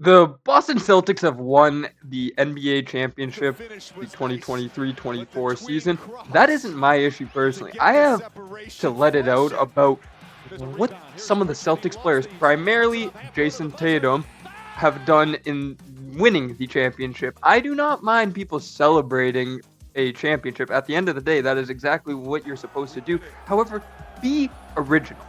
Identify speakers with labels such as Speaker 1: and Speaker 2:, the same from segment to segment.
Speaker 1: The Boston Celtics have won the NBA championship, the 2023-24 season. That isn't my issue personally. I have to let it out about what some of the Celtics players, primarily Jayson Tatum, have done in winning the championship. I do not mind people celebrating a championship. At the end of the day, that is exactly what you're supposed to do. However, be original.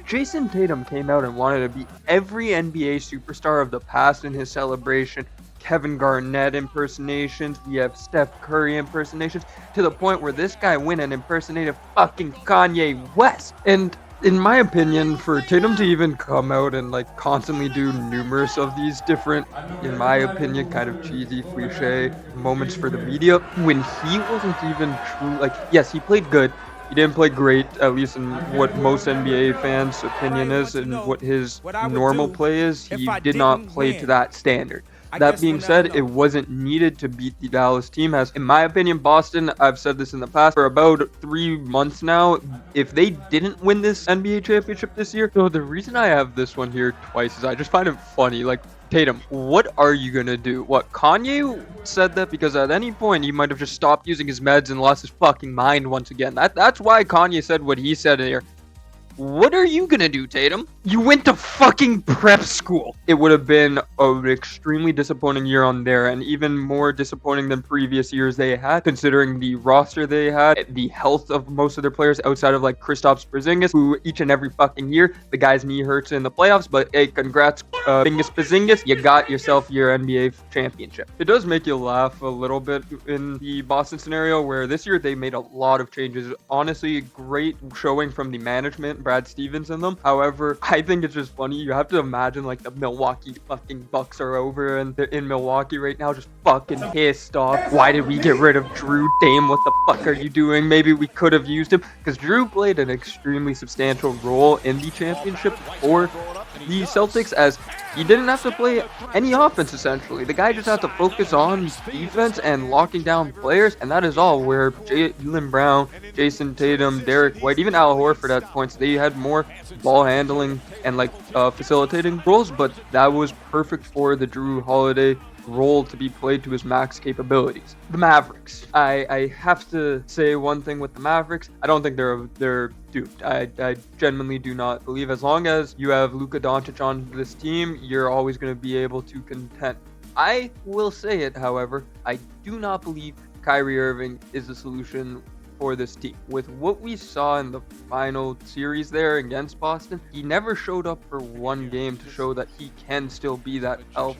Speaker 1: Jayson Tatum came out and wanted to be every NBA superstar of the past in his celebration. Kevin Garnett impersonations, we have Steph Curry impersonations, to the point where this guy went and impersonated fucking Kanye West. And in my opinion, for Tatum to even come out and constantly do numerous of these different, in my opinion, kind of cheesy, cliche moments for the media, when he wasn't even true, yes, he played good. He didn't play great, at least in what most NBA fans' opinion is, and what his normal play is. He did not play to that standard. That being said, it wasn't needed to beat the Dallas team, as in my opinion, Boston, I've said this in the past, for about 3 months now, if they didn't win this NBA championship this year, so the reason I have this one here twice is I just find it funny, Tatum, what are you gonna do? What, Kanye said that because at any point he might have just stopped using his meds and lost his fucking mind once again. That's why Kanye said what he said here. What are you gonna do, Tatum? You went to fucking prep school. It would have been an extremely disappointing year on there, and even more disappointing than previous years they had, considering the roster they had, the health of most of their players outside of Kristaps Porzingis, who each and every fucking year the guy's knee hurts in the playoffs. But hey, congrats, Porzingis, you got yourself your NBA championship. It does make you laugh a little bit in the Boston scenario, where this year they made a lot of changes. Honestly, great showing from the management, Brad Stevens and them. However, I think it's just funny. You have to imagine the Milwaukee fucking Bucks are over and they're in Milwaukee right now, just fucking pissed off. Why did we get rid of Drew? Dame, what the fuck are you doing? Maybe we could have used him, because Drew played an extremely substantial role in the championship for the Celtics, as he didn't have to play any offense essentially. The guy just had to focus on defense and locking down players, and that is all. Where Jaylen Brown, Jayson Tatum, Derek White, even Al Horford at points, they had more ball handling and facilitating roles, but that was perfect for the Drew Holiday role to be played to his max capabilities. The Mavericks. I have to say one thing with the Mavericks. I don't think they're duped. I genuinely do not believe, as long as you have Luka Doncic on this team, you're always going to be able to contend. I will say it, however, I do not believe Kyrie Irving is the solution for this team. With what we saw in the final series there against Boston, he never showed up for one game to show that he can still be that alpha.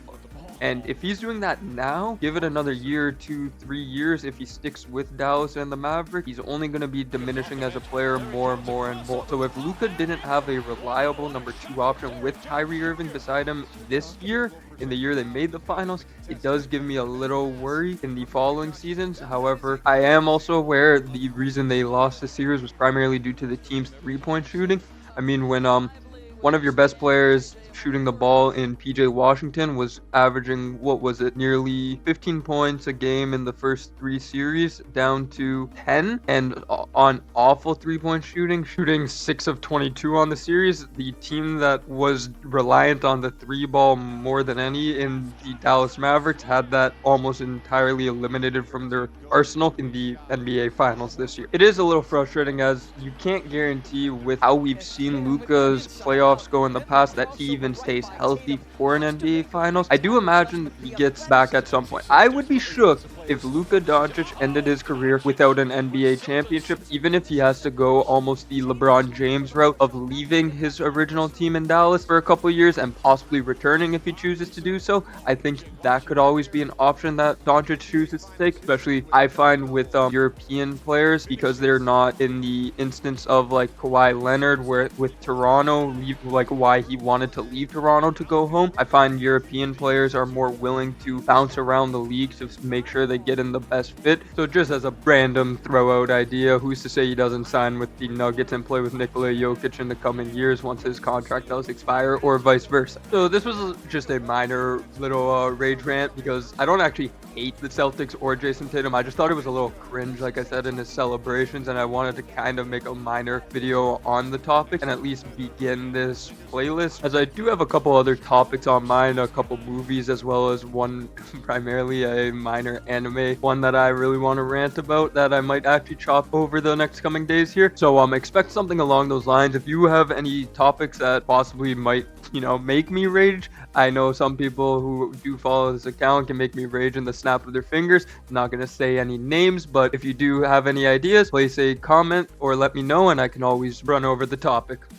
Speaker 1: And if he's doing that now, give it another year, 2, 3 years, if he sticks with Dallas and the Mavericks, he's only going to be diminishing as a player more and more and more. So if Luka didn't have a reliable number 2 option with Kyrie Irving beside him this year, in the year they made the finals, it does give me a little worry in the following seasons. However, I am also aware the reason they lost the series was primarily due to the team's 3-point shooting. I mean, when one of your best players shooting the ball in PJ Washington was averaging, nearly 15 points a game in the first 3 series, down to 10, and on awful 3-point shooting 6 of 22 on the series. The team that was reliant on the 3 ball more than any in the Dallas Mavericks had that almost entirely eliminated from their arsenal in the NBA Finals this year. It is a little frustrating, as you can't guarantee, with how we've seen Luka's playoffs go in the past, that he even stays healthy for an NBA Finals. I do imagine he gets back at some point. I would be shook if Luka Doncic ended his career without an NBA championship, even if he has to go almost the LeBron James route of leaving his original team in Dallas for a couple years and possibly returning if he chooses to do so. I think that could always be an option that Doncic chooses to take, especially I find with European players, because they're not in the instance of Kawhi Leonard, where with Toronto, why he wanted to leave Toronto to go home. I find European players are more willing to bounce around the league to make sure they get in the best fit. So just as a random throw out idea, who's to say he doesn't sign with the Nuggets and play with Nikola Jokic in the coming years once his contract does expire, or vice versa. So this was just a minor little rage rant, because I don't actually hate the Celtics or Jayson Tatum. I just thought it was a little cringe, like I said, in his celebrations, and I wanted to kind of make a minor video on the topic and at least begin this playlist, as I do have a couple other topics on mine, a couple movies, as well as one primarily a minor anime one that I really want to rant about that I might actually chop over the next coming days here. So expect something along those lines. If you have any topics that possibly might, make me rage, I know some people who do follow this account can make me rage in the snap of their fingers. I'm not going to say any names, but if you do have any ideas, place a comment or let me know and I can always run over the topic.